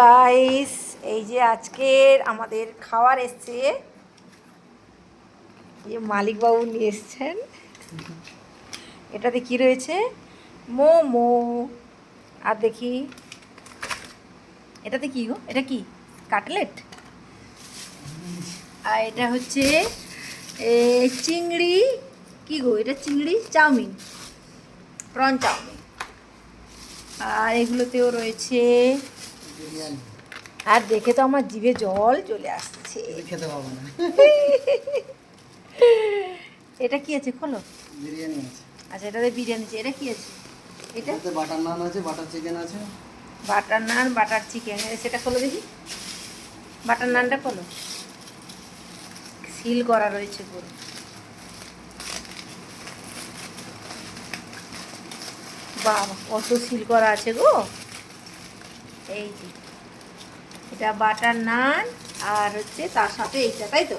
Guys, এই যে আজকের আমাদের খাবার এসছে, এই মালিকবাবু নিয়ে এসছেন। এটাতে কি রয়েছে? মোমো। আর দেখি এটাতে কি গো, এটা কি কাটলেট? আর এটা হচ্ছে চিংড়ি। কি গো এটা? চিংড়ি চাউমিন, প্রন চাউমিন। আর এগুলোতেও রয়েছে। আর দেখে তো আমার জিভে জল চলে আসছে। খেতে পাবো না। এটা কি আছে? খোলো। বিরিয়ানি আছে। আচ্ছা, এটাতে বিরিয়ানি আছে। এটা কি আছে? এটাতে বাটার নান আছে, বাটার চিকেন আছে। বাটার নান, বাটার চিকেন। সেটা খোলো দেখি। বাটার নানটা খোলো। সিল করা রয়েছে পুরো। বাবা, কত সিল করা আছে গো। এই যে এটা বাটার নান, আর হচ্ছে তার সাথে এইটা, তাই তো?